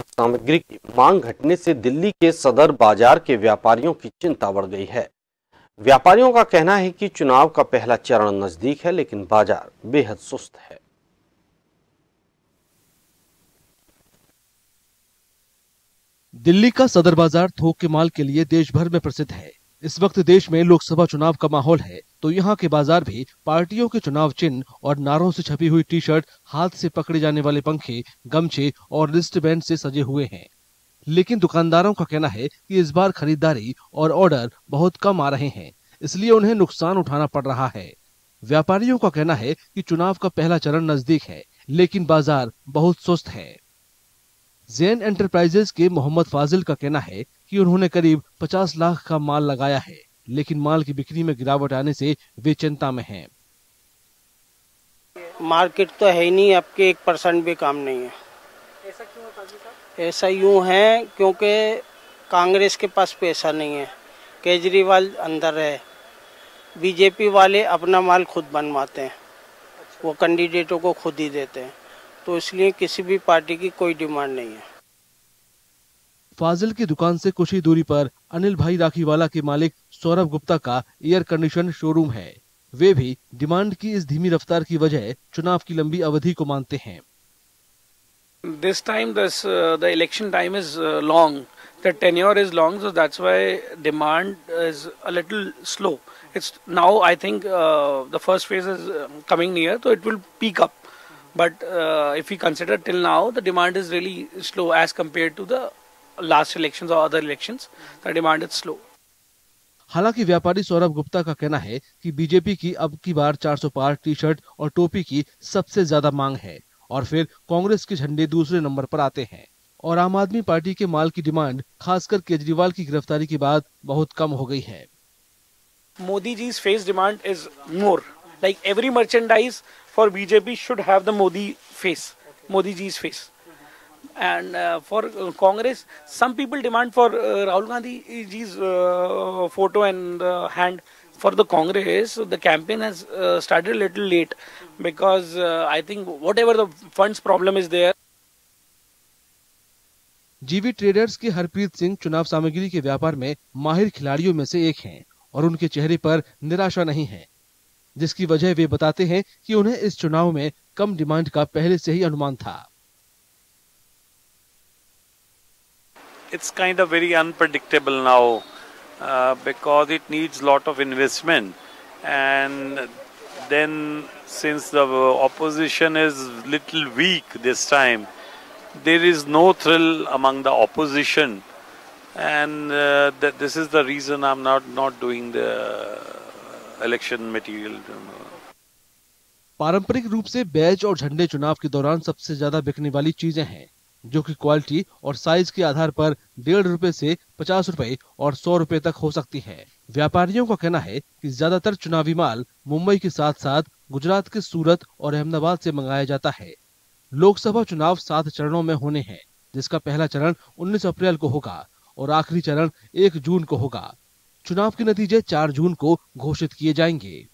सामग्री की मांग घटने से दिल्ली के सदर बाजार के व्यापारियों की चिंता बढ़ गई है। व्यापारियों का कहना है कि चुनाव का पहला चरण नजदीक है, लेकिन बाजार बेहद सुस्त है। दिल्ली का सदर बाजार थोक के माल के लिए देश भर में प्रसिद्ध है। इस वक्त देश में लोकसभा चुनाव का माहौल है, तो यहाँ के बाजार भी पार्टियों के चुनाव चिन्ह और नारों से छपी हुई टी शर्ट, हाथ से पकड़े जाने वाले पंखे, गमछे और रिस्ट बैंड से सजे हुए हैं। लेकिन दुकानदारों का कहना है कि इस बार खरीदारी और ऑर्डर बहुत कम आ रहे हैं, इसलिए उन्हें नुकसान उठाना पड़ रहा है। व्यापारियों का कहना है कि चुनाव का पहला चरण नजदीक है, लेकिन बाजार बहुत सुस्त है। जैन एंटरप्राइजेज के मोहम्मद फाजिल का कहना है कि उन्होंने करीब 50 लाख का माल लगाया है, लेकिन माल की बिक्री में गिरावट आने से वे चिंता में हैं। मार्केट तो है ही नहीं, आपके 1% भी काम नहीं है। ऐसा क्यों है फाजिल साहब? ऐसा यूं है क्योंकि कांग्रेस के पास पैसा नहीं है, केजरीवाल अंदर है, बीजेपी वाले अपना माल खुद बनवाते हैं, वो कैंडिडेटों को खुद ही देते हैं, तो इसलिए किसी भी पार्टी की कोई डिमांड नहीं है। फाजिल की दुकान से कुछ ही दूरी पर अनिल भाई राखीवाला के मालिक सौरभ गुप्ता का एयर कंडीशन शोरूम है। वे भी डिमांड की इस धीमी रफ्तार की वजह चुनाव की लंबी अवधि को मानते हैं। This time, the election time is long. The tenure is long, so that's why demand is a little slow. It's now, I think, the first phase is coming near, so it will peak up. But if we consider till now, the demand is really slow as compared to the last elections or other elections. The demand is slow. हालांकि व्यापारी सौरभ गुप्ता का कहना है कि BJP की अब की बार 400 पार T shirt और टोपी की सबसे ज्यादा मांग है, और फिर कांग्रेस के झंडे दूसरे नंबर पर आते हैं, और आम आदमी पार्टी के माल की डिमांड खासकर केजरीवाल की गिरफ्तारी के बाद बहुत कम हो गई है। Modi ji's face demand is more. Like every merchandise for BJP should have the Modi face, Modi ji's face. And for Congress, some people demand for Rahul Gandhi ji's photo and hand. For the Congress, the campaign has started a little late because I think whatever the funds problem is there. जीवी traders के हरप्रीत सिंह चुनाव सामग्री के व्यापार में माहिर खिलाड़ियों में से एक हैं, और उनके चेहरे पर निराशा नहीं है, जिसकी वजह वे बताते हैं कि उन्हें इस चुनाव में कम डिमांड का पहले से ही अनुमान था। It's kind of very unpredictable now because it needs lot of investment, and then since the opposition is little weak this time, there is no thrill among the opposition, and that this is the reason I'm not doing the election material. पारंपरिक रूप से बैज और झंडे चुनाव के दौरान सबसे ज्यादा बिकने वाली चीजें हैं, जो कि क्वालिटी और साइज के आधार पर 1.5 रुपए से 50 रुपए और 100 रुपए तक हो सकती है। व्यापारियों का कहना है कि ज्यादातर चुनावी माल मुंबई के साथ साथ गुजरात के सूरत और अहमदाबाद से मंगाया जाता है। लोकसभा चुनाव 7 चरणों में होने हैं, जिसका पहला चरण 19 अप्रैल को होगा और आखिरी चरण 1 जून को होगा। चुनाव के नतीजे 4 जून को घोषित किए जाएंगे।